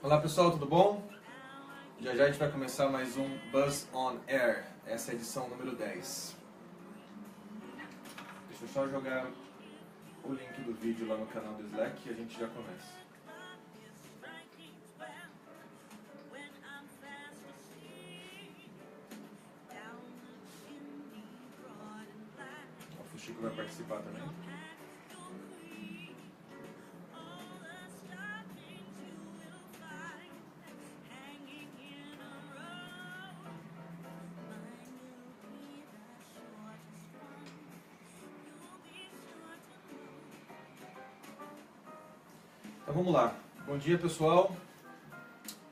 Olá pessoal, tudo bom? Já já a gente vai começar mais um Buzz on Air, essa é a edição número 10. Deixa eu só jogar o link do vídeo lá no canal do Slack e a gente já começa. O Fuxico vai participar também. Então vamos lá. Bom dia pessoal,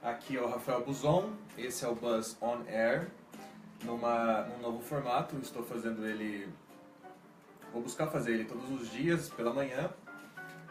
aqui é o Rafael Buzon, esse é o Buzz on Air, num novo formato. Estou fazendo ele, vou buscar fazer ele todos os dias pela manhã,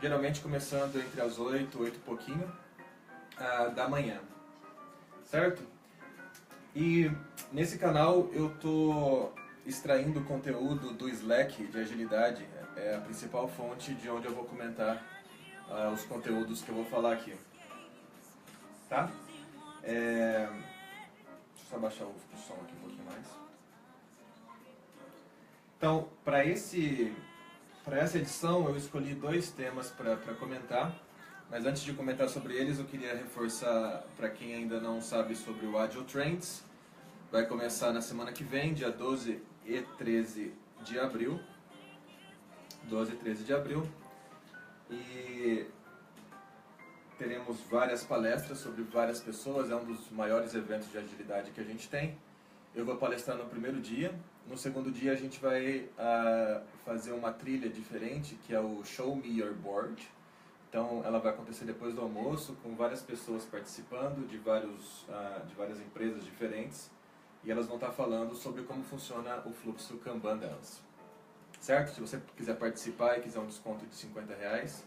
geralmente começando entre as 8 e pouquinho da manhã, certo? E nesse canal eu estou extraindo conteúdo do Slack de agilidade, é a principal fonte de onde eu vou comentar os conteúdos que eu vou falar aqui, tá? Deixa eu só baixar o som aqui um pouquinho mais. Então, para essa edição eu escolhi dois temas para comentar, mas antes de comentar sobre eles eu queria reforçar para quem ainda não sabe sobre o Agile Trends. Vai começar na semana que vem, dia 12 e 13 de abril. 12 e 13 de abril. E teremos várias palestras sobre várias pessoas, é um dos maiores eventos de agilidade que a gente tem. Eu vou palestrar no primeiro dia, no segundo dia a gente vai fazer uma trilha diferente, que é o Show Me Your Board. Então ela vai acontecer depois do almoço, com várias pessoas participando, de várias empresas diferentes, e elas vão estar falando sobre como funciona o fluxo Kanban delas. Certo? Se você quiser participar e quiser um desconto de R$50,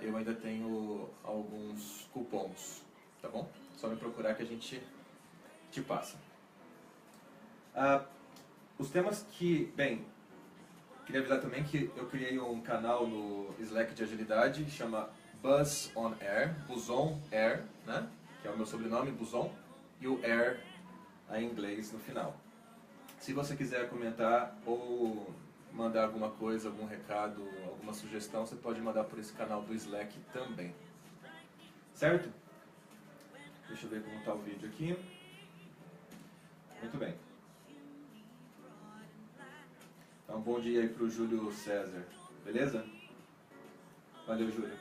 eu ainda tenho alguns cupons, tá bom? Só me procurar que a gente te passa. Os temas que, bem, queria avisar também que eu criei um canal no Slack de agilidade, chama Buzz on Air, Buzon Air, né? Que é o meu sobrenome, Buzon, e o Air em inglês no final. Se você quiser comentar ou mandar alguma coisa, algum recado, alguma sugestão, você pode mandar por esse canal do Slack também. Certo? Deixa eu ver como está o vídeo aqui. Muito bem. Então, bom dia aí para o Júlio César. Beleza? Valeu, Júlio.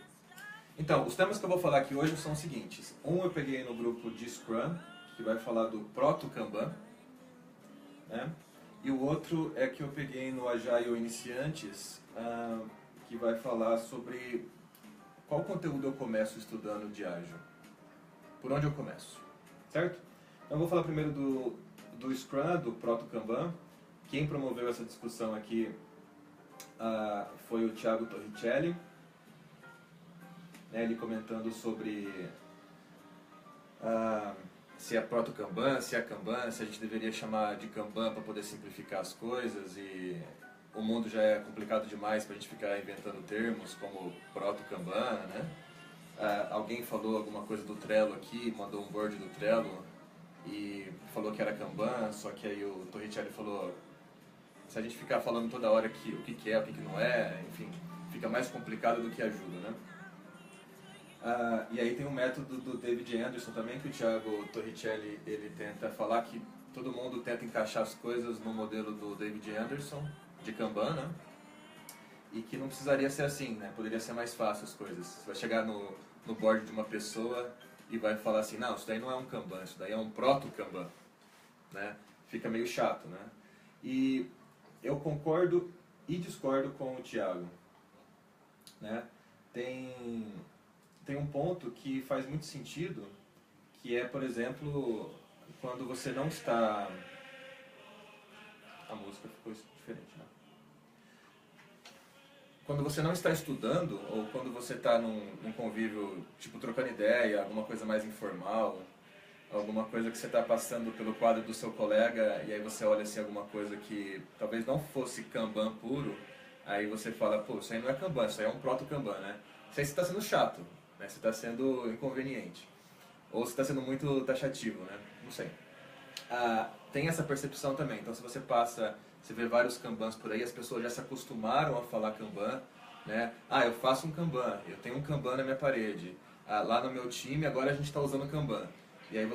Então, os temas que eu vou falar aqui hoje são os seguintes. Um eu peguei no grupo de Scrum, que vai falar do Proto Kanban, né? E o outro é que eu peguei no Agile Iniciantes, que vai falar sobre qual conteúdo eu começo estudando de Agile. Por onde eu começo, certo? Então eu vou falar primeiro do Scrum, do Proto Kanban. Quem promoveu essa discussão aqui foi o Thiago Torricelli, né, ele comentando sobre se é Proto Kanban, se é Kanban, se a gente deveria chamar de Kanban para poder simplificar as coisas, e o mundo já é complicado demais para a gente ficar inventando termos como Proto Kanban, né? Alguém falou alguma coisa do Trello aqui, mandou um board do Trello e falou que era Kanban, só que aí o Torricelli falou, se a gente ficar falando toda hora o que é, o que não é, enfim, fica mais complicado do que ajuda, né? E aí tem um método do David Anderson também, que o Thiago Torricelli ele tenta falar que todo mundo tenta encaixar as coisas no modelo do David Anderson, de Kanban, né? E que não precisaria ser assim, né? Poderia ser mais fácil as coisas. Você vai chegar no board de uma pessoa e vai falar assim, não, isso daí não é um Kanban, isso daí é um proto-Kanban, né? Fica meio chato, né? E eu concordo e discordo com o Thiago, né? Tem um ponto que faz muito sentido, que é, por exemplo, quando você não está... A música ficou diferente, né? Quando você não está estudando, ou quando você está num convívio, tipo, trocando ideia, alguma coisa mais informal, alguma coisa que você está passando pelo quadro do seu colega, e aí você olha assim alguma coisa que talvez não fosse Kanban puro, aí você fala, pô, isso aí não é Kanban, isso aí é um proto-Kanban, né? Isso aí você está sendo chato. né? Se está sendo inconveniente. Ou se está sendo muito taxativo, né? Não sei. Tem essa percepção também. Então, se você passa, você vê vários Kanbans por aí, as pessoas já se acostumaram a falar Kanban, né? Eu faço um Kanban, eu tenho um Kanban na minha parede. Lá no meu time, agora a gente está usando Kanban. E aí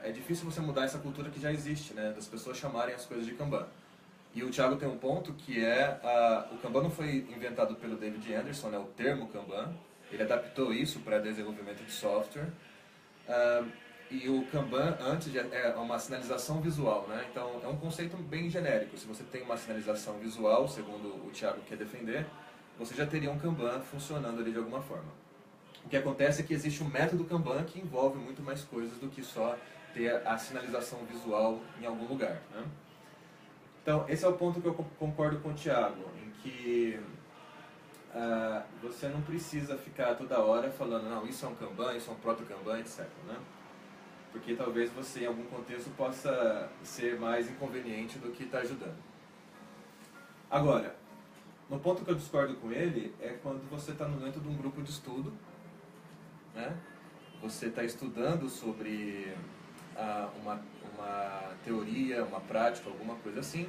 é difícil você mudar essa cultura que já existe, né? Das pessoas chamarem as coisas de Kanban. E o Thiago tem um ponto que o Kanban não foi inventado pelo David Anderson, né? O termo Kanban. Ele adaptou isso para desenvolvimento de software. E o Kanban antes é uma sinalização visual, né? Então é um conceito bem genérico. Se você tem uma sinalização visual, segundo o Thiago quer defender, você já teria um Kanban funcionando ali de alguma forma. O que acontece é que existe um método Kanban que envolve muito mais coisas do que só ter a sinalização visual em algum lugar, né? Então esse é o ponto que eu concordo com o Thiago, em que você não precisa ficar toda hora falando, não, isso é um Kanban, isso é um proto-Kanban, etc, né? Porque talvez você, em algum contexto, possa ser mais inconveniente do que está ajudando. Agora, no ponto que eu discordo com ele é quando você está dentro de um grupo de estudo, né? Você está estudando sobre uma teoria, uma prática, alguma coisa assim,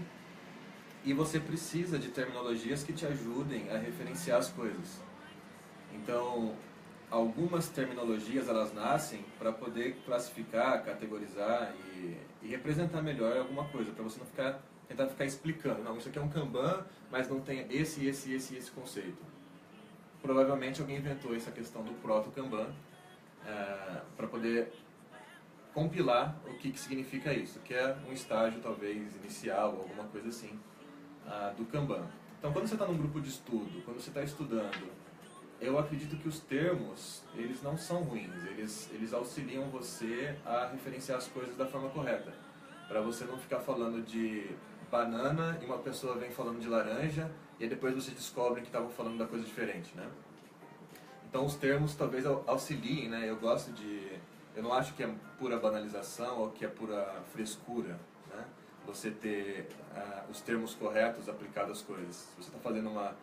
e você precisa de terminologias que te ajudem a referenciar as coisas. Então, algumas terminologias elas nascem para poder classificar, categorizar e representar melhor alguma coisa, para você não tentar ficar explicando, não, isso aqui é um Kanban, mas não tem esse conceito. Provavelmente alguém inventou essa questão do proto-Kanban para poder compilar o que significa isso, que é um estágio talvez inicial, alguma coisa assim, do Kanban. Então, quando você está num grupo de estudo, quando você está estudando, eu acredito que os termos, eles não são ruins, eles auxiliam você a referenciar as coisas da forma correta. Para você não ficar falando de banana e uma pessoa vem falando de laranja e aí depois você descobre que estavam falando da coisa diferente, né? Então os termos talvez auxiliem, né? Eu não acho que é pura banalização ou que é pura frescura, né? Você ter os termos corretos aplicados às coisas. Se você está fazendo uma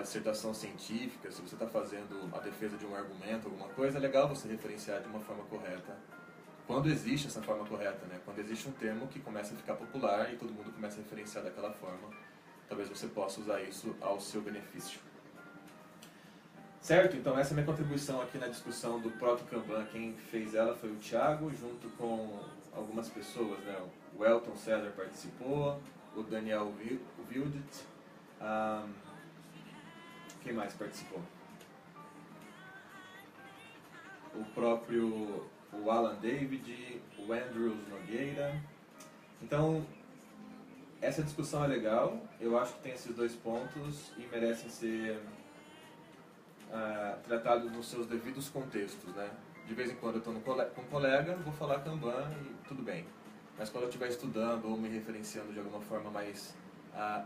dissertação científica, se você está fazendo a defesa de um argumento, alguma coisa, é legal você referenciar de uma forma correta. Quando existe essa forma correta, né? Quando existe um termo que começa a ficar popular e todo mundo começa a referenciar daquela forma, talvez você possa usar isso ao seu benefício. Certo? Então essa é a minha contribuição aqui na discussão do Proto Kanban. Quem fez ela foi o Thiago, junto com algumas pessoas, né? O Elton César participou, o Daniel Wildet, quem mais participou? O próprio Alan David, o Andrews Nogueira. Então, essa discussão é legal. Eu acho que tem esses dois pontos e merecem ser tratados nos seus devidos contextos, né? De vez em quando eu estou com um colega, vou falar Kanban e tudo bem. Mas quando eu estiver estudando ou me referenciando de alguma forma mais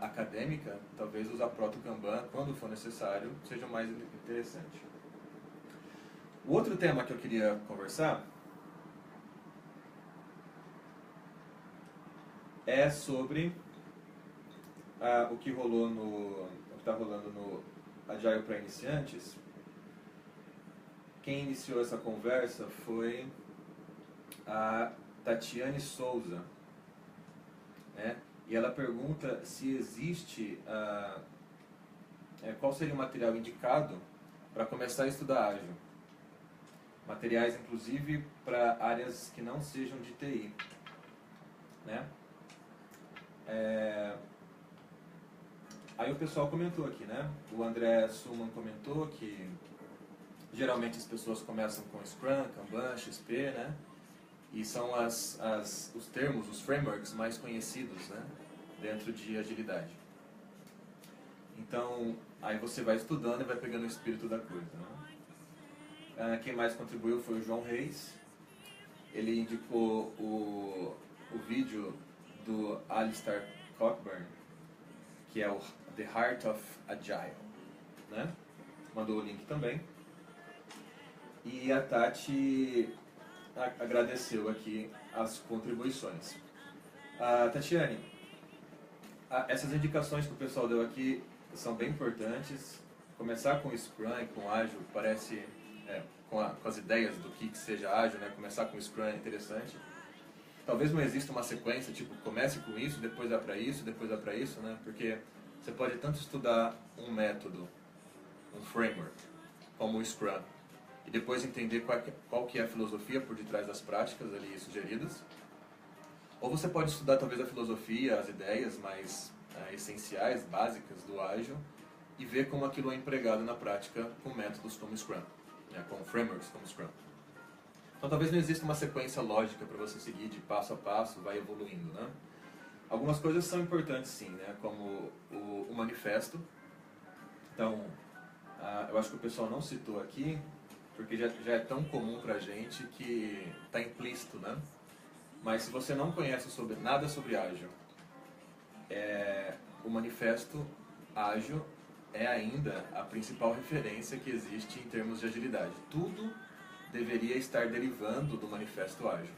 acadêmica, talvez usar proto-Kanban, quando for necessário, seja mais interessante. O outro tema que eu queria conversar é sobre o que está rolando no Agile para Iniciantes. Quem iniciou essa conversa foi a Tatiane Souza, né? E ela pergunta se existe qual seria o material indicado para começar a estudar ágil. Materiais, inclusive, para áreas que não sejam de TI, né? Aí o pessoal comentou aqui, né? O André Suman comentou que geralmente as pessoas começam com Scrum, Kanban, XP, né? E são os termos, os frameworks mais conhecidos, né? Dentro de agilidade. Então, aí você vai estudando e vai pegando o espírito da coisa, né? Quem mais contribuiu foi o João Reis. Ele indicou o vídeo do Alistair Cockburn, que é o The Heart of Agile, né? Mandou o link também. E a Tati agradeceu aqui as contribuições. Tatiane, essas indicações que o pessoal deu aqui são bem importantes. começar com Scrum e com Ágil parece, com as ideias do que seja Ágil, né? Começar com Scrum é interessante. Talvez não exista uma sequência, tipo, comece com isso, depois vá para isso, depois vá para isso, né? Porque você pode tanto estudar um método, um framework, como o Scrum, e depois entender qual que é a filosofia por detrás das práticas ali sugeridas. Ou você pode estudar talvez a filosofia, as ideias mais essenciais, básicas do Ágil, e ver como aquilo é empregado na prática com métodos como Scrum, né? Com frameworks como Scrum. Então talvez não exista uma sequência lógica para você seguir de passo a passo, vai evoluindo, né? Algumas coisas são importantes sim, né? Como o manifesto. Então, eu acho que o pessoal não citou aqui, porque já é tão comum para a gente que está implícito, né? Mas se você não conhece nada sobre Ágil, o manifesto Ágil é ainda a principal referência que existe em termos de agilidade. Tudo deveria estar derivando do manifesto Ágil,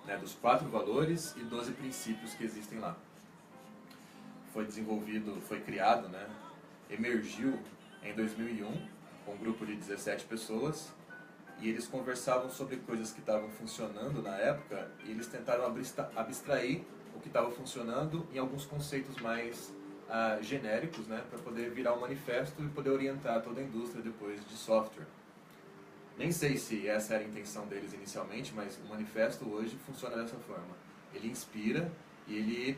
né, dos 4 valores e 12 princípios que existem lá. Foi desenvolvido, foi criado, né, emergiu em 2001 com um grupo de 17 pessoas, e eles conversavam sobre coisas que estavam funcionando na época, e eles tentaram abstrair o que estava funcionando em alguns conceitos mais genéricos, né, para poder virar um manifesto e poder orientar toda a indústria depois de software. Nem sei se essa era a intenção deles inicialmente, mas o manifesto hoje funciona dessa forma. Ele inspira e ele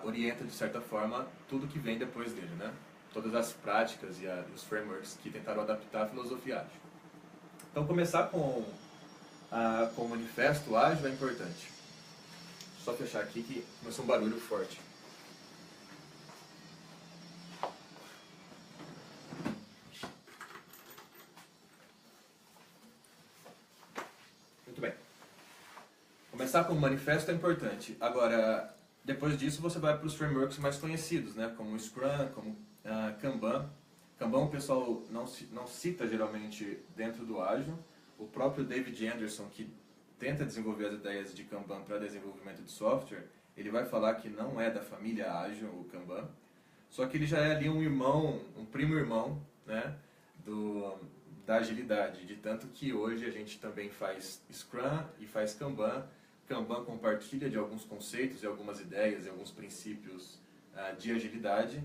orienta, de certa forma, tudo que vem depois dele, né? Todas as práticas e os frameworks que tentaram adaptar a filosofia ágil. Então, começar com o manifesto ágil é importante. Só fechar aqui que começou um barulho forte. Muito bem. Começar com o manifesto é importante. Agora, depois disso você vai para os frameworks mais conhecidos, né? Como o Scrum, como Kanban. Kanban o pessoal não cita geralmente dentro do Ágil. O próprio David Anderson, que tenta desenvolver as ideias de Kanban para desenvolvimento de software, ele vai falar que não é da família Ágil, o Kanban. Só que ele já é ali um primo irmão, né? Da agilidade, de tanto que hoje a gente também faz Scrum e faz Kanban. Kanban compartilha de alguns conceitos e algumas ideias e alguns princípios de agilidade,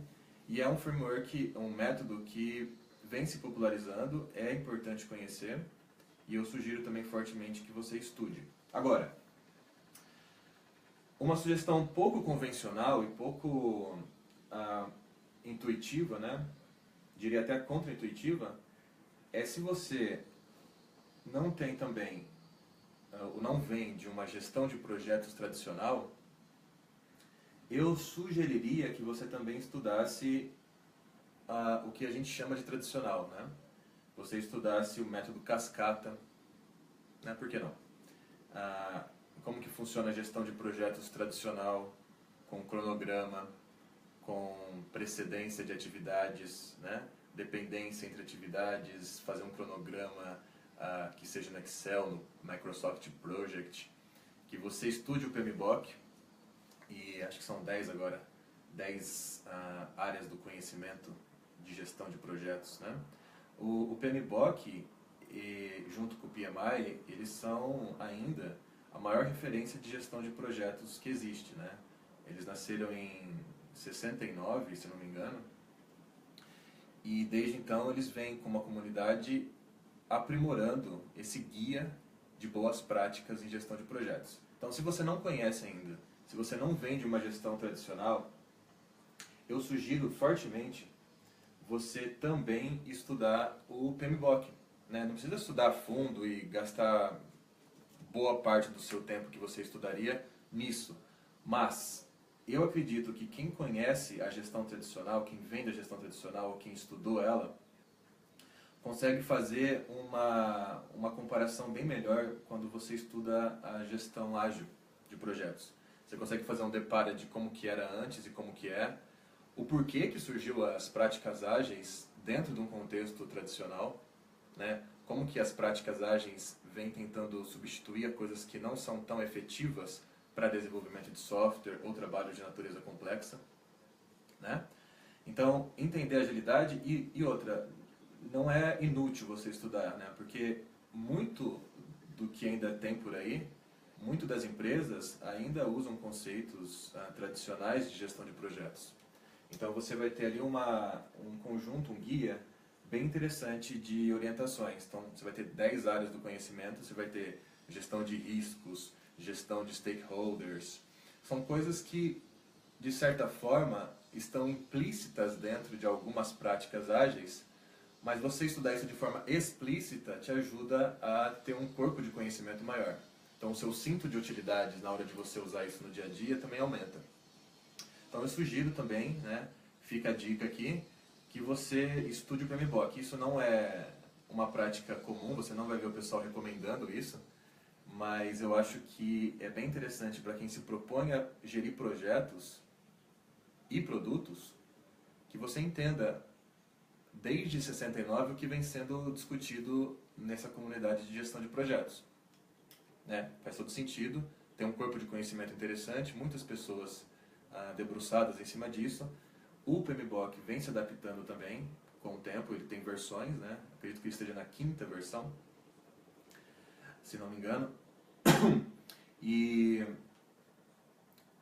e é um framework, um método que vem se popularizando, é importante conhecer, e eu sugiro também fortemente que você estude. Agora, uma sugestão pouco convencional e pouco intuitiva, né? Diria até contra-intuitiva, é se você não tem também, ou não vem de uma gestão de projetos tradicional, eu sugeriria que você também estudasse o que a gente chama de tradicional, né? Você estudasse o método cascata, né? Por que não? Como que funciona a gestão de projetos tradicional, com cronograma, com precedência de atividades, né? Dependência entre atividades, fazer um cronograma que seja no Excel, no Microsoft Project, que você estude o PMBOK, e acho que são 10 agora, 10 áreas do conhecimento de gestão de projetos, né? O PMBOK, junto com o PMI, eles são ainda a maior referência de gestão de projetos que existe, né? Eles nasceram em 69, se não me engano, e desde então eles vêm com uma comunidade aprimorando esse guia de boas práticas em gestão de projetos. Então, se você não conhece ainda, se você não vem de uma gestão tradicional, eu sugiro fortemente você também estudar o PMBOK, né? Não precisa estudar a fundo e gastar boa parte do seu tempo que você estudaria nisso, mas eu acredito que quem conhece a gestão tradicional, quem vem da gestão tradicional, ou quem estudou ela, consegue fazer uma comparação bem melhor quando você estuda a gestão ágil de projetos. Você consegue fazer um deparo de como que era antes e como que é, o porquê que surgiu as práticas ágeis dentro de um contexto tradicional, né? Como que as práticas ágeis vêm tentando substituir coisas que não são tão efetivas para desenvolvimento de software ou trabalho de natureza complexa, né? Então, entender agilidade e outra, não é inútil você estudar, né? Porque muito do que ainda tem por aí, muito das empresas ainda usam conceitos tradicionais de gestão de projetos. Então você vai ter ali um conjunto, um guia bem interessante de orientações. Então você vai ter 10 áreas do conhecimento, você vai ter gestão de riscos, gestão de stakeholders. São coisas que, de certa forma, estão implícitas dentro de algumas práticas ágeis, mas você estudar isso de forma explícita te ajuda a ter um corpo de conhecimento maior. Então o seu cinto de utilidades na hora de você usar isso no dia a dia também aumenta. Então eu sugiro também, né, fica a dica aqui, que você estude o PMBOK. Isso não é uma prática comum, você não vai ver o pessoal recomendando isso, mas eu acho que é bem interessante para quem se propõe a gerir projetos e produtos, que você entenda desde 69 o que vem sendo discutido nessa comunidade de gestão de projetos. Né? Faz todo sentido, tem um corpo de conhecimento interessante, muitas pessoas debruçadas em cima disso. O PMBOK vem se adaptando também com o tempo, ele tem versões, né? Acredito que ele esteja na 5ª versão, se não me engano. E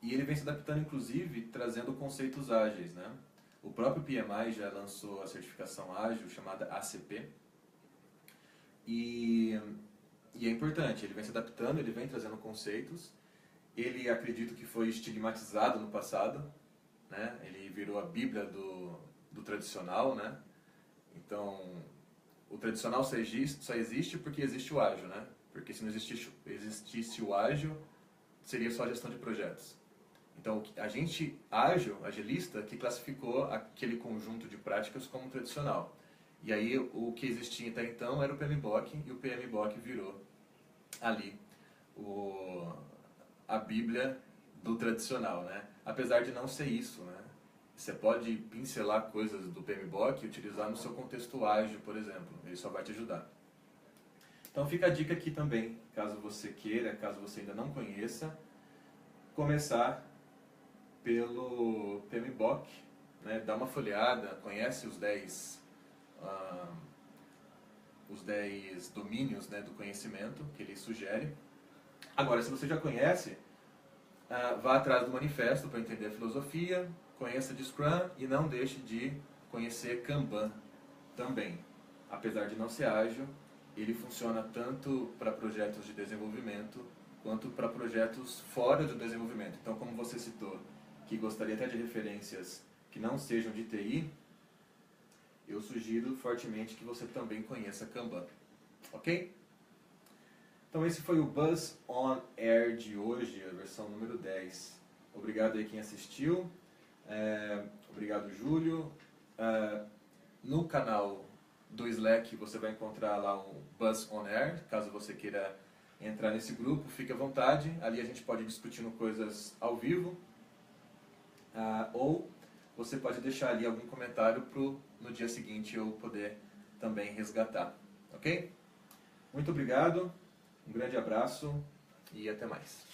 ele vem se adaptando, inclusive, trazendo conceitos ágeis, né? O próprio PMI já lançou a certificação ágil, chamada ACP. E é importante, ele vem se adaptando, ele vem trazendo conceitos. Ele, acredito que foi estigmatizado no passado, né? Ele virou a bíblia do tradicional, né? Então, o tradicional só existe porque existe o ágil, né? Porque se não existisse o ágil, seria só a gestão de projetos. Então, a gente ágil, agilista, que classificou aquele conjunto de práticas como tradicional. E aí, o que existia até então era o PMBOK, e o PMBOK virou ali a bíblia do tradicional, né? Apesar de não ser isso, né? Você pode pincelar coisas do PMBOK e utilizar no seu contexto ágil, por exemplo. Ele só vai te ajudar. Então fica a dica aqui também, caso você queira, caso você ainda não conheça, começar pelo PMBOK, né? Dá uma folheada, conhece os 10 domínios, né, do conhecimento que ele sugere. Agora, se você já conhece, vá atrás do manifesto para entender a filosofia, conheça de Scrum e não deixe de conhecer Kanban também. Apesar de não ser ágil, ele funciona tanto para projetos de desenvolvimento quanto para projetos fora do desenvolvimento. Então, como você citou, que gostaria até de referências que não sejam de TI, eu sugiro fortemente que você também conheça Kanban. Ok? Então esse foi o Buzz On Air de hoje, a versão número 10. Obrigado aí quem assistiu. Obrigado, Júlio. No canal do Slack você vai encontrar lá um Buzz On Air, caso você queira entrar nesse grupo, fique à vontade. Ali a gente pode ir discutindo coisas ao vivo. Ou você pode deixar ali algum comentário no dia seguinte eu poder também resgatar. Ok? Muito obrigado. Um grande abraço e até mais.